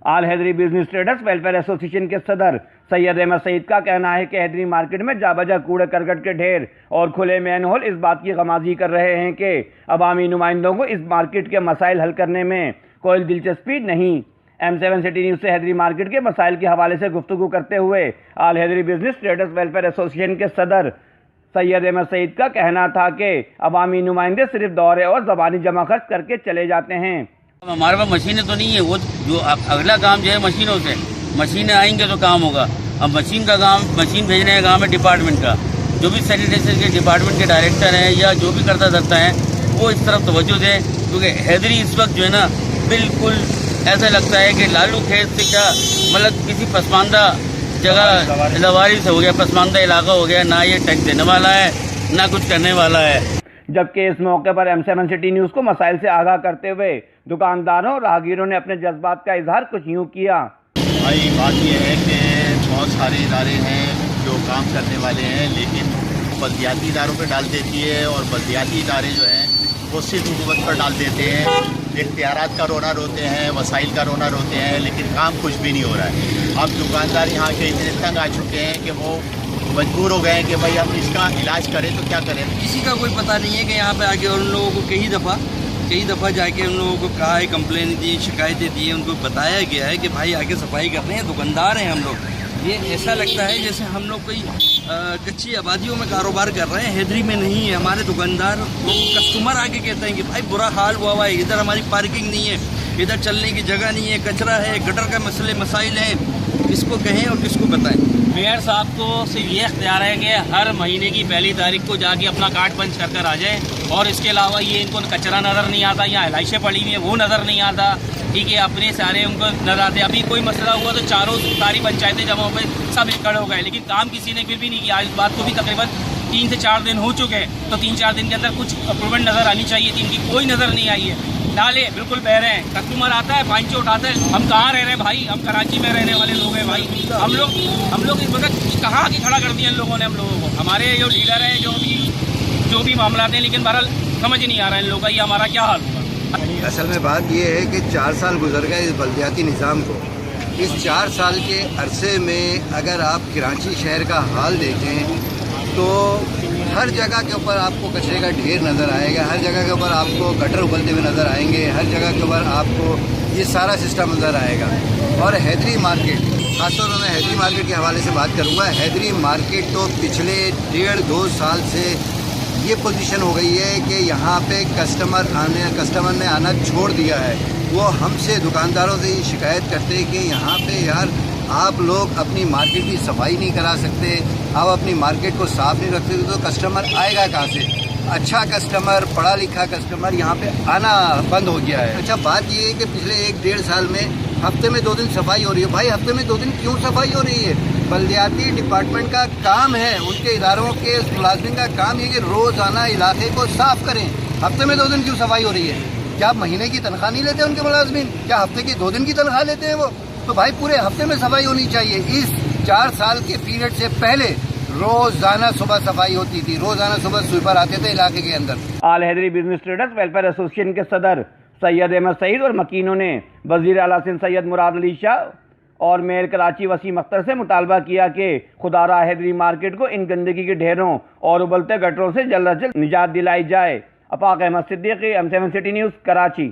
आल Haidari business traders welfare association के सदर सैयद अहमद सईद का कहना है कि हैदरी मार्केट में जाबजा कूड़े करकट के ढेर और खुले मैनहोल इस बात की गमाजी कर रहे हैं कि अवामी नुमाइंदों को इस मार्केट के मसाइल हल करने में कोई दिलचस्पी नहीं। M7 सिटी न्यूज़ से हैदरी मार्केट के मसाइल के हवाले से गुफ्तगू करते हुए all Haidari business traders welfare association के सदर सैयद अहमद सईद का कहना था कि अवामी नुमाइंदे सिर्फ दौरे और ज़बानी जमा खर्च करके चले जाते हैं। हमारे पास मशीनें तो नहीं है, वो जो अगला काम जो है मशीनों से, मशीनें आएंगे तो काम होगा। अब मशीन का काम, मशीन भेजने का काम है डिपार्टमेंट का। जो भी सैनिटेशन के डिपार्टमेंट के डायरेक्टर हैं या जो भी करता धरता है वो इस तरफ तवज्जो दें, क्योंकि हैदरी इस वक्त जो है ना बिल्कुल ऐसा लगता है कि लालू खेत से क्या मतलब किसी पसमानदा जगह लवारी से हो गया, पसमानदा इलाका हो गया, ना ये टैक्स देने वाला है ना कुछ करने वाला है। जबकि इस मौके पर M7 सिटी न्यूज़ को मसाइल से आगाह करते हुए दुकानदारों और राहगीरों ने अपने जज्बात का इजहार कुछ यूँ किया। भाई बात यह है कि बहुत सारे इदारे हैं जो काम करने वाले हैं, लेकिन बल्दियाती इदारों पर डाल देती है और बल्दियाती इदारे जो हैं वो सिर्फ हुकूमत पर डाल देते हैं। इख्तियारात का रोना रोते हैं, वसाइल का रोना रोते हैं, लेकिन काम कुछ भी नहीं हो रहा है। अब दुकानदार यहाँ के इतने तंग आ चुके हैं कि वो मजबूर हो गए हैं कि भाई हम इसका इलाज करें तो क्या करें। किसी का कोई पता नहीं है कि यहाँ पे आके उन लोगों को कई दफ़ा जाके उन लोगों को कहा है, कंप्लेन दी, शिकायतें दी है, उनको बताया गया है कि भाई आके सफाई कर रहे हैं, दुकानदार हैं हम लोग। ये ऐसा लगता है जैसे हम लोग कोई कच्ची आबादियों में कारोबार कर रहे हैं, हैदरी में नहीं है। हमारे दुकानदार कस्टमर आके कहते हैं कि भाई बुरा हाल हुआ हुआ है, इधर हमारी पार्किंग नहीं है, इधर चलने की जगह नहीं है, कचरा है, गटर का मसाइल है, किसको कहें और किसको बताएं। मेयर साहब को सिर्फ ये इख्तियार है कि हर महीने की पहली तारीख को जाके अपना कार्ड पंच कर कर आ जाए, और इसके अलावा ये इनको कचरा नज़र नहीं आता, यहाँ एलाइशें पड़ी हुई हैं वो नज़र नहीं आता, ठीक है, अपने सारे उनको नजर आते। अभी कोई मसला हुआ तो चारों सारी पंचायतें जमा हो गई, सब इकट्ठे हो गए, लेकिन काम किसी ने फिर भी नहीं किया। इस बात को भी तकरीबन 3 से 4 दिन हो चुके हैं, तो 3-4 दिन के अंदर कुछ इम्प्रूवमेंट नज़र आनी चाहिए थी, इनकी कोई नज़र नहीं आई है। नाले बिल्कुल बह रहे हैं, कस्टमर आता है पांचो उठाता है। हम कहाँ रह रहे हैं भाई, हम कराची में रहने वाले लोग हैं भाई। हम लोग इस वक्त कहाँ आके खड़ा कर दिया इन लोगों ने हम लोगों को। हमारे जो लीडर हैं जो भी मामला हैं, लेकिन बहरहाल समझ ही नहीं आ रहा है इन लोगों का ये हमारा क्या हाल होगा। असल में बात यह है कि 4 साल गुजर गए इस बल्दियाती निज़ाम को। इस 4 साल के अरसे में अगर आप कराची शहर का हाल देखें तो हर जगह के ऊपर आपको कचरे का ढेर नज़र आएगा, हर जगह के ऊपर आपको गटर उबलते हुए नज़र आएंगे, हर जगह के ऊपर आपको ये सारा सिस्टम नज़र आएगा। और हैदरी मार्केट, खासतौर पर मैं हैदरी मार्केट के हवाले से बात करूँगा। हैदरी मार्केट तो पिछले 1.5-2 साल से ये पोजीशन हो गई है कि यहाँ पे कस्टमर ने आना छोड़ दिया है। वो हमसे दुकानदारों से शिकायत करते हैं कि यहाँ पे यार आप लोग अपनी मार्केट की सफाई नहीं करा सकते, आप अपनी मार्केट को साफ़ नहीं रखते, तो कस्टमर आएगा कहाँ से? अच्छा कस्टमर, पढ़ा लिखा कस्टमर यहाँ पे आना बंद हो गया है। अच्छा बात ये है कि पिछले 1-1.5 साल में हफ्ते में 2 दिन सफाई हो रही है। भाई हफ्ते में 2 दिन क्यों सफाई हो रही है? बल्दियाती डिपार्टमेंट का काम है, उनके इदारों के मुलाजिम का काम है कि रोज़ाना इलाके को साफ करें। हफ्ते में 2 दिन क्यों सफाई हो रही है? क्या महीने की तनख्वाह नहीं लेते उनके मुलाजिम? क्या हफ्ते की 2 दिन की तनख्वाह लेते हैं वो? तो भाई पूरे हफ्ते में सफाई होनी चाहिए। इस 4 साल के पीरियड से पहले रोजाना सुबह सफाई होती थी, रोजाना सुबह स्वीपर आते थे इलाके के अंदर। All Haidari business traders welfare association के सदर सैयद अहमद सईद और मकीनों ने वजीर आला सिंध सैयद मुराद अली शाह और मेयर कराची वसीम अख्तर से मुतालबा किया कि खुदारा हैदरी मार्केट को इन गंदगी के ढेरों और उबलते गटरों से जल्द अज जल्द निजात दिलाई जाए। Afaq Ahmed Siddiqui, M7 city news, Karachi.